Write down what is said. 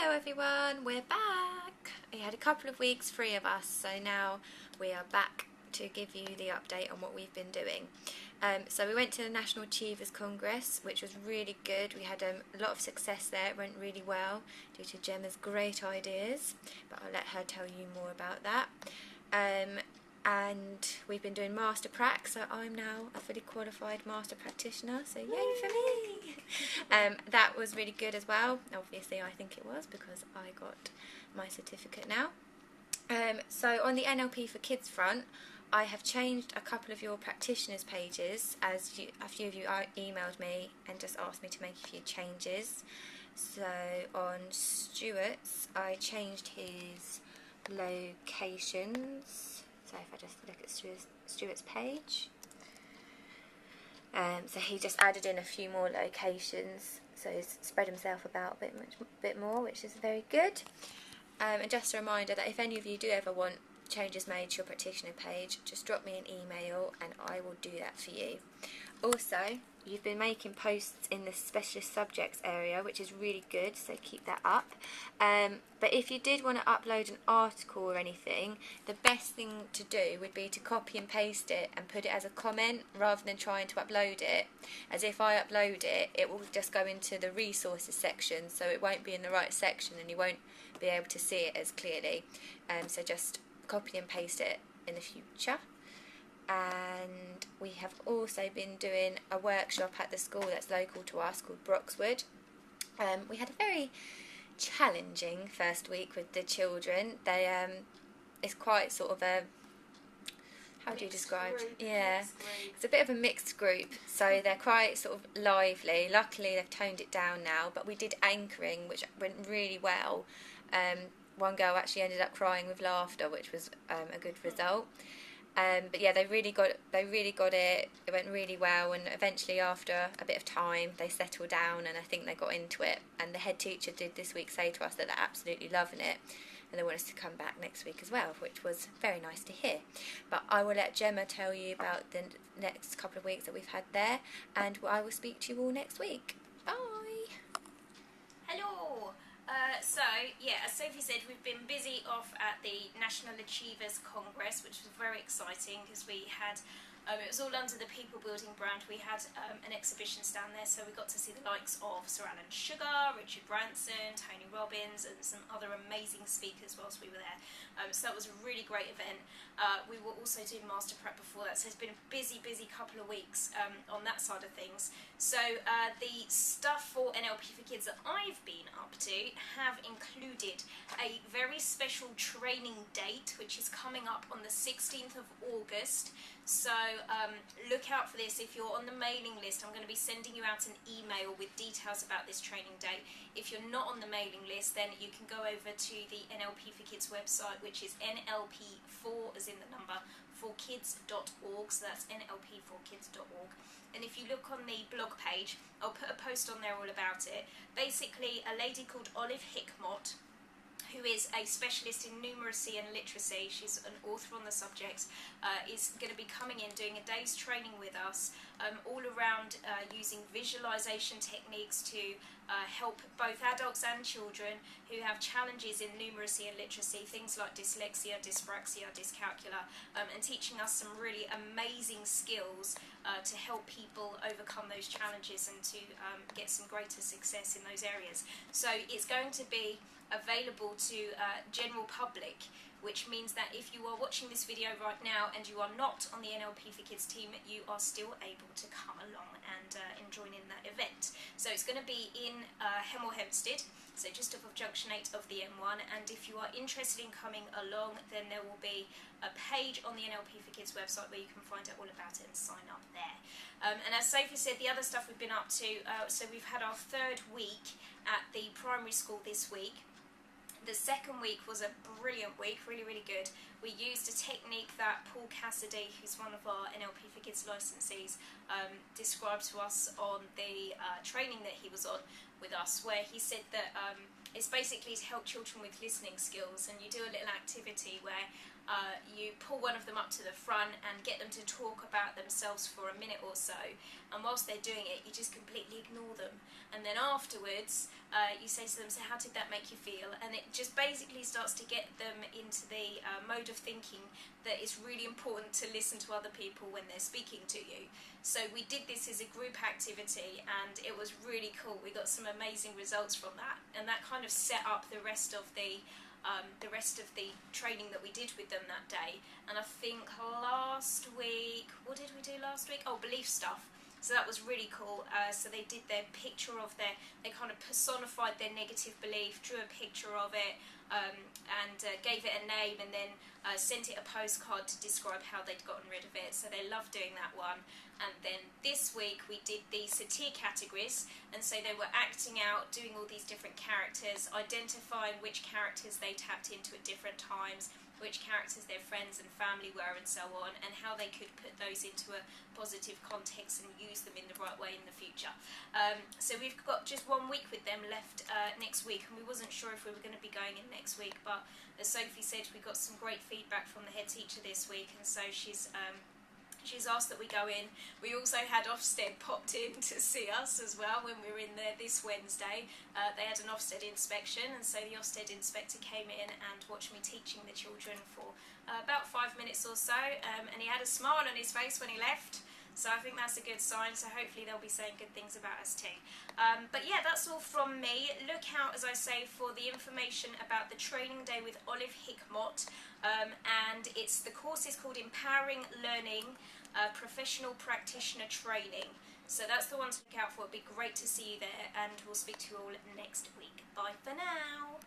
Hello everyone, we're back. We had a couple of weeks free of us, so now we are back to give you the update on what we've been doing. So we went to the National Achievers Congress, which was really good. We had a lot of success there. It went really well due to Gemma's great ideas, but I'll let her tell you more about that. And we've been doing Master Prac, so I'm now a fully qualified Master Practitioner, so yay for me! That was really good as well. Obviously I think it was, because I got my certificate now. So on the NLP for Kids front, I have changed a couple of your practitioners' pages, as a few of you emailed me and just asked me to make a few changes. So on Stuart's, I changed his locations. So if I just look at Stuart's page, so he just added in a few more locations, so he's spread himself about a bit more, which is very good. And just a reminder that if any of you do ever want changes made to your practitioner page, just drop me an email and I will do that for you. Also, you've been making posts in the specialist subjects area, which is really good, so keep that up. But if you did want to upload an article or anything, the best thing to do would be to copy and paste it and put it as a comment rather than trying to upload it. As if I upload it, it will just go into the resources section, so it won't be in the right section and you won't be able to see it as clearly. So just copy and paste it in the future. And we have also been doing a workshop at the school that's local to us called Broxwood. We had a very challenging first week with the children. They it's quite sort of a, how do you describe? Yeah, it's a bit of a mixed group, so they're quite sort of lively. Luckily they've toned it down now, but we did anchoring, which went really well. One girl actually ended up crying with laughter, which was a good result. But yeah, they really got it. It went really well, and eventually, after a bit of time, they settled down, and I think they got into it. And the head teacher did this week say to us that they're absolutely loving it, and they want us to come back next week as well, which was very nice to hear. But I will let Gemma tell you about the next couple of weeks that we've had there, and I will speak to you all next week. Bye. Hello. So, yeah, as Sophie said, we've been busy off at the National Achievers Congress, which was very exciting because we had, it was all under the People Building brand. We had an exhibition stand there, so we got to see the likes of Sir Alan Sugar, Richard Branson, Tony Robbins, and some other amazing speakers whilst we were there. So that was a really great event. We were also doing Master Prep before that, so it's been a busy couple of weeks on that side of things. So the stuff for NLP for Kids that I've been up to have included a very special training date, which is coming up on the 16th of August. So look out for this. If you're on the mailing list, I'm going to be sending you out an email with details about this training date. If you're not on the mailing list, then you can go over to the NLP for Kids website, which is NLP4 as in the number, forkids.org, so that's NLP4kids.org. And if you look on the blog page, I'll put a post on there all about it. Basically, a lady called Olive Hickmott, who is a specialist in numeracy and literacy, she's an author on the subject, is going to be coming in doing a day's training with us, all around using visualization techniques to help both adults and children who have challenges in numeracy and literacy, things like dyslexia, dyspraxia, dyscalculia, and teaching us some really amazing skills to help people overcome those challenges and to get some greater success in those areas. So it's going to be available to general public, which means that if you are watching this video right now and you are not on the NLP for Kids team, you are still able to come along and join in that event. So it's going to be in Hemel Hempstead, so just off of Junction 8 of the M1, and if you are interested in coming along, then there will be a page on the NLP for Kids website where you can find out all about it and sign up there. And as Sophie said, the other stuff we've been up to, so we've had our third week at the primary school this week. The second week was a brilliant week, really good. We used a technique that Paul Cassidy, who's one of our NLP for Kids licensees, described to us on the training that he was on with us, where he said that it's basically to help children with listening skills, and you do a little activity where you pull one of them up to the front and get them to talk about themselves for a minute or so, and whilst they're doing it, you just completely ignore them, and then afterwards you say to them, so how did that make you feel? And it just basically starts to get them into the mode of thinking that it's really important to listen to other people when they're speaking to you. So we did this as a group activity, and it was really cool. We got some amazing results from that, and that kind of set up the rest of the training that we did with them that day. And I think last week, what did we do last week? Oh, belief stuff. So that was really cool. So they did their picture of they kind of personified their negative belief, drew a picture of it, and gave it a name, and then sent it a postcard to describe how they'd gotten rid of it. So they loved doing that one. And then this week we did the satir categories, and so they were acting out, doing all these different characters, identifying which characters they tapped into at different times, which characters their friends and family were, and so on, and how they could put those into a positive context and use them in the right way in the future. So we've got just 1 week with them left next week, and we wasn't sure if we were going to be going in next week, but as Sophie said, we got some great feedback from the head teacher this week, and so she's asked that we go in. We also had Ofsted popped in to see us as well when we were in there this Wednesday. They had an Ofsted inspection, and so the Ofsted inspector came in and watched me teaching the children for about 5 minutes or so, and he had a smile on his face when he left. So I think that's a good sign, so hopefully they'll be saying good things about us too. But yeah, that's all from me. Look out, as I say, for the information about the training day with Olive Hickmott, and the course is called Empowering Learning Professional Practitioner Training. So that's the one to look out for. It'd be great to see you there, and we'll speak to you all next week. Bye for now.